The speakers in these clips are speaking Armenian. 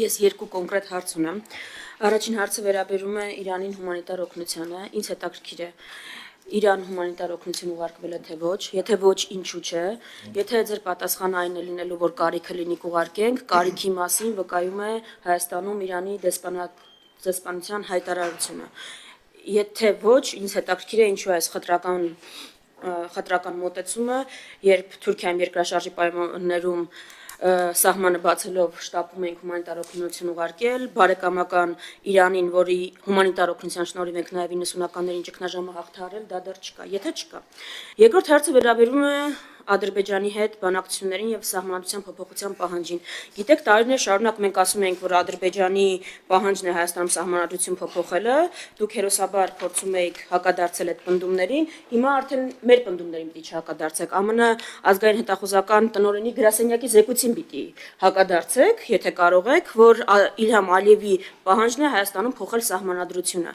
Ես երկու կոնկրետ հարց ունեմ։ Առաջին հարցը վերաբերում է Իրանին հումանիտար օգնությանը։ Ինձ հետաքրքիր է Իրան հումանիտար օգնություն ուղարկվել է թե ոչ, եթե ոչ, ինչու՞ չէ։ Եթե ձեր պատասխանը այն է լինելու, որ կարիքը լինի կուղարկենք, կարիքի մասին վկայում է Հայաստանում Իրանի դեսպանության հայտարարությունը։ Եթե ոչ, ինձ հետաքրքիր է ինչու է այս խտրական մոտեցումը, երբ Թուրքիայում երկրաշարժի պայմաններում սահմանը բացելով շտապում ենք հումանիտար օգնություն ուղարկել, բարեկամական Իրանին, որի հումանիտար օգնության շնորհիվ ենք նաև 90-ականներին ճգնաժամը հաղթահարել, դա դեռ չկա, եթե չկա։ Երկրորդ հարցը վերաբերում է Ադրբեջանի հետ բանակցություններին եւ սահմանադրության փոփոխության պահանջին։ Գիտեք, տարիներ շարունակ մենք ասում ենք, որ Ադրբեջանի պահանջն է Հայաստանում սահմանադրություն փոփոխելը, դուք հերոսաբար փորձում եք հակադարձել այդ պնդումներին, հիմա արդեն մեր պնդումներին պիտի չհակադարձեք։ ԱՄՆ ազգային հետախուզական տնօրենի գրասենյակի զեկույցին պիտի հակադարձեք, եթե կարող եք, որ Իլհամ Ալիևի պահանջն է Հայաստանում փոխել սահմանադրությունը։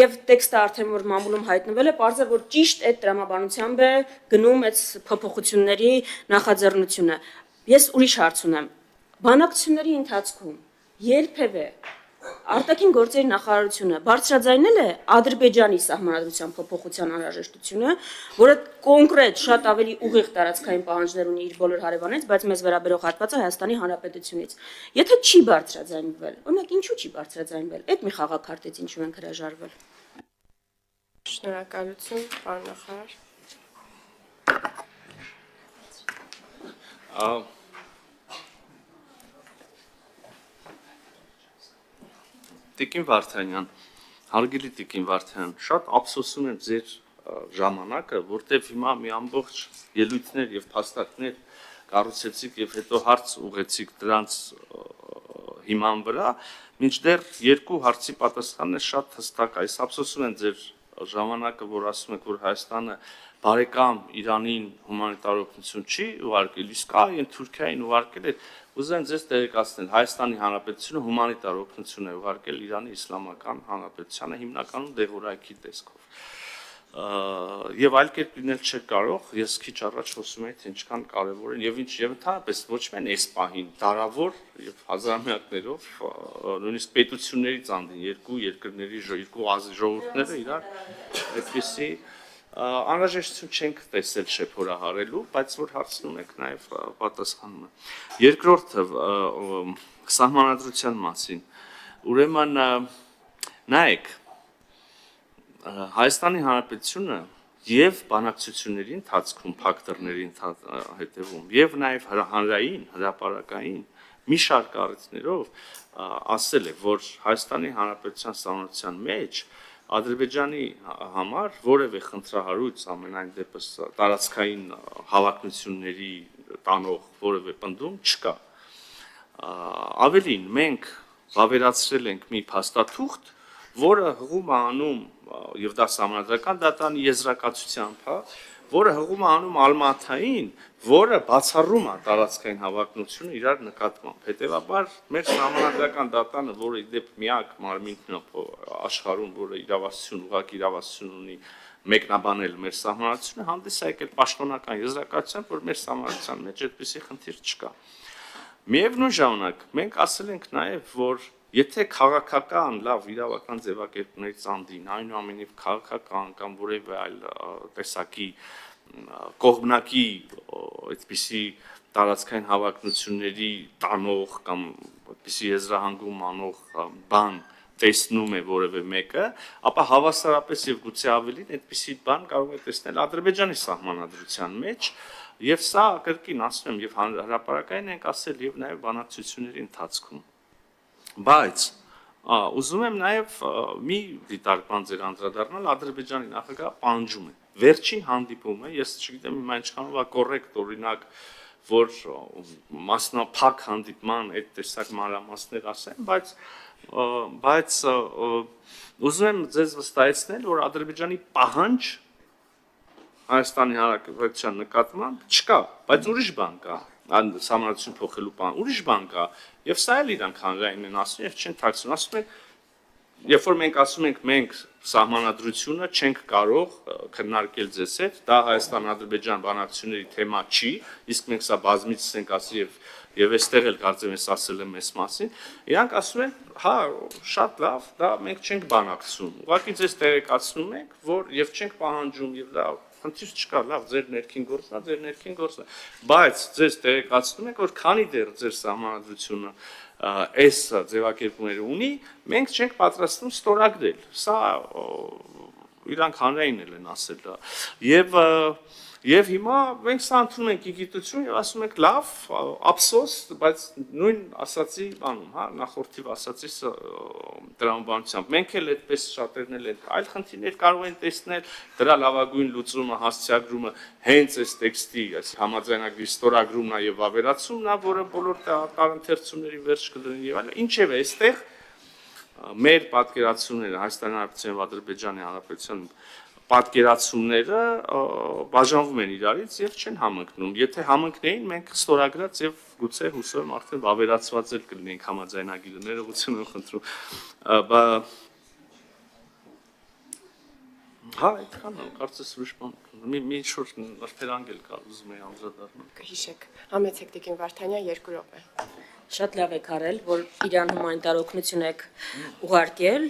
Եվ տեքստը արդեն որ մամուլում հայտնվել է, պարզ է, որ ճիշտ այդ տրամաբանությամբ է գնում այդ փոփոխությունների նախաձեռնությունը։ Ես ուրիշ հարց ունեմ։ Բանակցությունների ընթացքում երբևէ արտաքին գործերի նախարարությունը բարձրաձայնել է Ադրբեջանի սահմանադրության փոփոխության անհրաժեշտությունը, որը կոնկրետ շատ ավելի ուղիղ տարածքային պահանջներ ունի իր բոլոր հարևանից, բայց մեզ վերաբերող հատվածը Հայաստանի Հանրապետությունից։ Եթե չի բարձրաձայնվել, օրինակ ինչու չի բարձրաձայնվել, այդ մի խաղաքարտից ինչու են հրաժարվել։ Շնորհակալություն, պարոն նախարար։ Տիկին Վարդանյան, հարգելի Տիկին Վարդանյան, շատ ափսոսում եմ ձեր ժամանակը, որտեղ հիմա մի ամբողջ ելույթներ եւ փաստարկներ կառուցեցիք եւ հետո հարց ուղեցիք դրանց հիման վրա, մինչդեռ երկու հարցի պատասխանն է շատ հստակ է։ Ես ափսոսում եմ ձեր ժամանակը, որ ասում եք, որ Հայաստանը բարեկամ Իրանին հումանիտար օգնություն չի ուղարկել, իսկ այն Թուրքիային ուղարկել է։ Ուզում եմ ձեզ տեղեկացնել, Հայաստանի Հանրապետությունը հումանիտար օգնություն է ուղարկել Իրանի Իսլամական Հանրապետությանը հիմնականում դեղորայքի տեսքով։ Եվ այլ կերպ լինել չէ կարող, ես քիչ առաջ խոսում էի, թե ինչքան կարևոր են եւ ընդհանրապես ոչ միայն այս պահին, դարավոր եւ հազարամյակներով նույնիսկ պետություններից անդին երկու երկրների երկու ժողովուրդները իրար այդպիսի անհրաժեշտություն չենք տեսել շեփորահարելու, բայց որ հարցնում եք նաև պատասխանում եմ։ Երկրորդը սահմանադրության մասին։ Ուրեմն նայեք, Հայաստանի Հանրապետությունը եւ բանակցությունների ընթացքում փակտորների հետևում եւ նաեւ հանրային հրապարակային մի շարք առիթներով ասել է, որ Հայաստանի Հանրապետության սահմանության մեջ Ադրբեջանի համար որևէ խնդրահարույց ամենայն դեպս տարածքային հավակնությունների տանող որևէ պնդում չկա։ Ավելին, մենք վավերացրել ենք մի փաստաթուղթ, որը հղում է անում եւ դա սահմանադրական դատանի եզրակացությամբ, որը հղում է անում Ալմաթային, որը բացառում է տարածքային հավակնությունը իրար նկատմամբ։ Հետևաբար մեր սահմանադրական դատանը, որը իդեպ միակ մարմինն է աշխարհում, որը ուղղակի իրավասություն ունի մեկնաբանել մեր սահմանադրությունը, հանդես է եկել պաշտոնական եզրակացությամբ, որ մեր սահմանադրության մեջ այդպիսի խնդիր չկա։ Միևնույն ժամանակ մենք ասել ենք նաև, որ եթե քաղաքական լավ իրավական ձևակերպներից անդին, այնուամենայնիվ քաղաքական կամ որևէ այլ տեսակի կողմնակի այդպիսի տարածքային հավակնությունների տանող կամ այդպիսի եզրահանգում անող բան տեսնում է որևէ մեկը, ապա հավասարապես եւ գուցե ավելին այդպիսի բան կարող է տեսնել Ադրբեջանի սահմանադրության մեջ, եւ սա կրկին ասում եմ եւ հրապարակային ենք ասել եւ նաեւ բանակցությունների ընթացքում։ Բայց ուզում եմ նաև մի դիտարկման ձեր անդրադառնալ Ադրբեջանի նախագահը պահանջում է վերջին հանդիպումը, ես չգիտեմ հիմա ինչքանով է կոռեկտ օրինակ, որ մասնափակ հանդիպման այդ տեսակ մանրամասներ ասեմ, բայց ուզում եմ ձեզ վստահեցնել, որ Ադրբեջանի պահանջ Հայաստանի Հանրապետության նկատմամբ չկա, բայց ուրիշ բան կա։ Սահմանադրություն փոխելու բան, ուրիշ բան կա, եւ սա էլ իրանք հանրային են ասում եւ չեն թաքցնում, ասում են երբ որ մենք ասում ենք մենք սահմանադրությունը չենք կարող քննարկել ձեզ հետ, դա Հայաստան-Ադրբեջան բանակցությունների թեմա չի, իսկ մենք սա բազմիցս ենք ասել եւ այստեղ էլ կարծեմ ես ասել եմ այս մասին, իրանք ասում են, հա, շատ լավ, դա մենք չենք բանակցում։ Ուղղակի ձեզ տեղեկացնում ենք, որ եւ չենք պահանջում եւ դա խնդիր չկա, լավ, ձեր ներքին գործն է, ձեր ներքին գործն է, բայց ձեզ տեղեկացնում ենք, որ քանի դեռ ձեր սահմանադրությունը այս ձևակերպումները ունի, մենք չենք պատրաստվում ստորագրել։ Սա իրանք հանրային են ասել։ Եվ հիմա մենք սա ընդունում ենք իգիտություն եւ ասում ենք լավ, ափսոս, բայց նույն ասացի բանում, հա, նախորդիվ ասացի տրամաբանությամբ։ Մենք էլ այդպես շատերն էլ այլ խնդիրներ կարող են տեսնել, դրա լավագույն լուծումը, հասցեագրումը հենց այս տեքստի, այս համաձայնագրի ստորագրումն է եւ ավերացումն է, որը բոլոր տարընթերցումների վերջ կդնի եւ այլն։ Ինչեւ է, այստեղ մեր պատկերացումները Հայաստանի Հանրապետության եւ Ադրբեջանի Հանրապետության պատկերացումները բաժանվում են իրարից եւ չեն համընկնում։ Եթե համընկնեին, մենք ստորագրած եւ գուցե հուսով եմ արդեն ավերացված էլ կլինենք համաձայնագիրը, ներողություն եմ խնդրում։ Հա, այդքան է, կարծես ուրիշ բան։ Մի շուրջ նրբերանգել կա, ուզում եի անդրադառնալ։ Կհիշեք, համեցեք Տիկին Վարդանյան 2 րոպե։ Շատ լավ եք արել, որ Իրան հումանիտար օգնություն եք ուղարկել,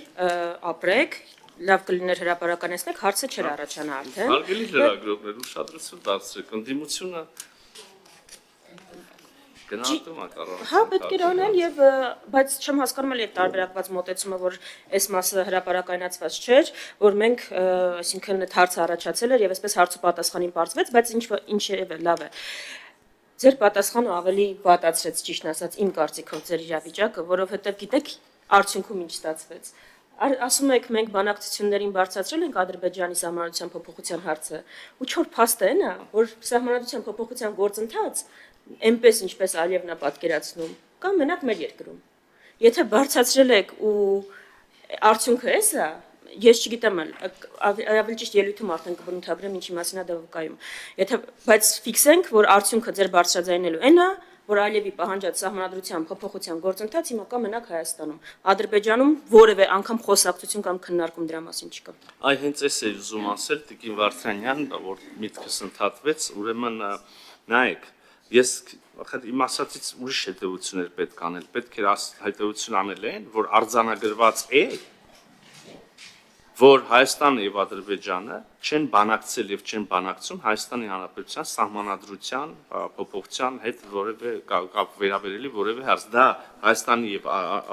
ապրեք, լավ կլիներ հրապարականեցնեք, հարցը չէր առաջանա արդեն։ Հարգելի լրագրողներ, ուշադրություն դարձրեք, ընդդիմությունը գնահատում է կարող։ Հա, պետք է անել եւ բայց չեմ հասկանում էլ այդ տարբերակված մոտեցումը, որ այս մասը հրապարակայնացված չէր, որ մենք, այսինքն այդ հարցը առաջացել էր եւ այսպես հարց ու պատասխանին բարձվեց, բայց ինչևէ լավ է։ Ձեր պատասխանը ավելի վատացրեց, ճիշտ ասած, իմ կարծիքով ձեր իրավիճակը, որովհետեւ գիտեք արդյունքում ինչ ստացվեց։ Ասում եք մենք բանակցություններին բարձրացրել ենք Ադրբեջանի սահմանադրության փոփոխության հարցը, ու չոր փաստը է նա, որ սահմանադրության փոփոխության գործընթաց այնպես ինչպես Ալիևն է պատկերացնում, կամ մենակ մեր երկրում։ Եթե բարձրացրել եք ու արդյունքը էսա, ես չգիտեմ, ավելի ճիշտ ելույթում արդեն կբնութագրեմ ինչի մասին է դա վկայում։ Եթե բայց ֆիքսենք, որ արդյունքը ձեր բարձրաձայնելու այն է, որ Ալիևի պահանջած սահմանադրության փոփոխության գործընթաց հիմա կա մենակ Հայաստանում։ Ադրբեջանում որևէ անգամ խոսակցություն կամ քննարկում դրա մասին չկա։ Այ հենց էս է ուզում ասել Տիկին Վարդանյան, որ միտքս ընդհատվեց, ուրեմն նայեք, ես իմ ասածից ուրիշ հետևություններ պետք անել, պետք է հետևություն անել են, որ արձանագրված է, որ Հայաստանը եւ Ադրբեջանը չեն բանակցել եւ չեն բանակցում Հայաստանի Հանրապետության սահմանադրության փոփոխության հետ որևէ կապ վերաբերելի որևէ հարց։ Դա Հայաստանի եւ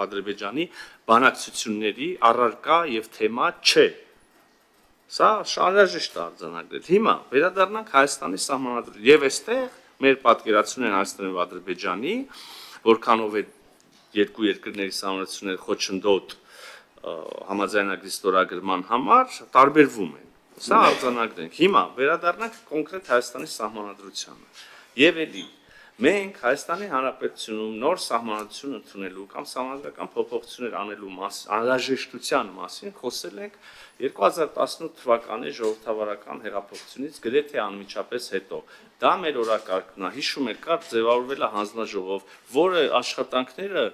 Ադրբեջանի բանակցությունների առարկա եւ թեմա չէ։ Սա շարժիչ է արձանագրել։ Հիմա վերադառնանք Հայաստանի սահմանադրության եւ այստեղ մեր պատկերացումն են Հայաստանի եւ Ադրբեջանի, որքանով է երկու երկրների սահմանությունները խոչընդոտ համաձայնագրի ստորագրման համար տարբերվում են։ Սա արձանագրենք։ Հիմա վերադառնանք կոնկրետ Հայաստանի սահմանադրությանը։ Եվ էլի մենք Հայաստանի Հանրապետությունում նոր սահմանադրություն ընդունելու կամ սահմանադրական փոփոխություններ անելու անհրաժեշտության մասին խոսել ենք 2018 թվականի ժողովրդավարական հեղափոխությունից գրեթե անմիջապես հետո։ Դա մեր օրակարգն է, հիշում եք, կար ձևավորվել է հանձնաժողով, որը աշխատանքները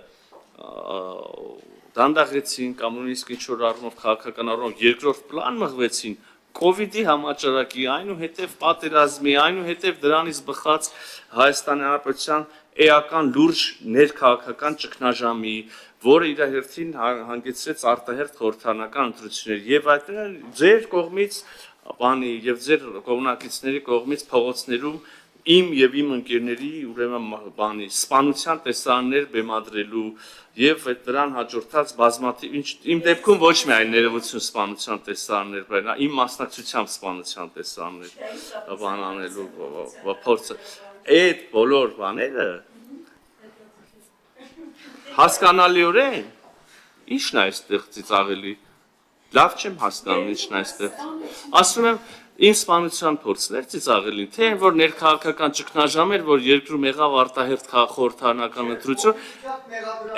դանդաղեցին կամ նույնիսկ ինչ-որ առումով քաղաքական առումով երկրորդ պլան մղվեցին COVID-ի համաճարակի, այնուհետև պատերազմի, այնուհետև դրանից բխած Հայաստանի Հանրապետության էական լուրջ ներքաղաքական ճգնաժամի, որը իր հերթին հանգեցրեց արտահերթ խորհրդարանական ընտրություններ եւ այդտեղ ձեր կողմից եւ ձեր կողմնակիցների կողմից փողոցներում իմ եւ իմ ընկերների ուրեմն սպանության տեսարաններ բեմադրելու եւ դրան հաջորդած բազմաթիվ իմ դեպքում ոչ միայն ներողություն սպանության տեսարաններ, բայց իմ մասնակցությամբ սպանության տեսարաններ բանանելու փորձը այդ բոլոր բաները հասկանալիորեն ի՞նչն է այստեղ ծիծաղելի լավ չեմ հասկանում ի՞նչն է այստեղ ասում եմ Իմ սպանության փորձն էր ծիծաղելին, թե որ ներքաղաքական ճգնաժամ էր, որ երկրում եղավ արտահերթ խորհրդարանական ընտրություն,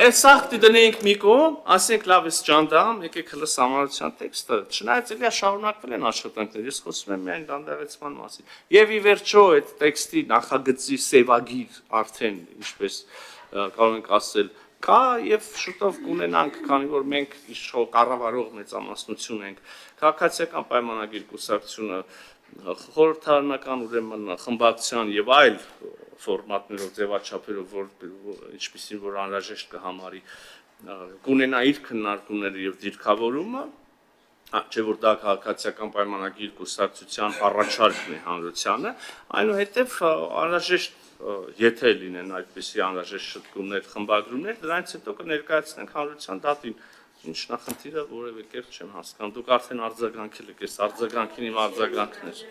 այս սաղտի դնեինք մի կողմ, ասենք լավ էս ճանդամ, եկեք հլը սահմանադրության տեքստը, չնայած էլի շարունակվել են աշխատանքներ, ես խոսում եմ միայն դանդաղեցման մասին։ Եվ ի վերջո այդ տեքստի նախագծի սևագիր արդեն, ինչպես կարող ենք ասել, կա եւ շուտով կունենանք, քանի որ մենք իշխող կառավարող մեծամասնություն ենք, քաղաքացիական պայմանագիր կուսակցությունը խորհրդարանական ուրեմն խմբակցության եւ այլ ֆորմատներով ձևաչափերով, ինչպիսին որ անհրաժեշտ կհամարի, կունենա իր քննարկումները եւ դիրքավորումը, չէ որ դա քաղաքացիական պայմանագիր կուսակցության առաջարկն է հանրությանը, այնուհետև անհրաժեշտ եթե լինեն այդպիսի անհրաժեշտ շտկումներ, խմբագրումներ, դրանից հետո կներկայացնենք հանրության դատին։ Ինչ նախնդիրը որևէ կերպ չեմ հասկանում։ Դուք արդեն արձագանքել եք, այս արձագանքին իմ արձագանքն էր։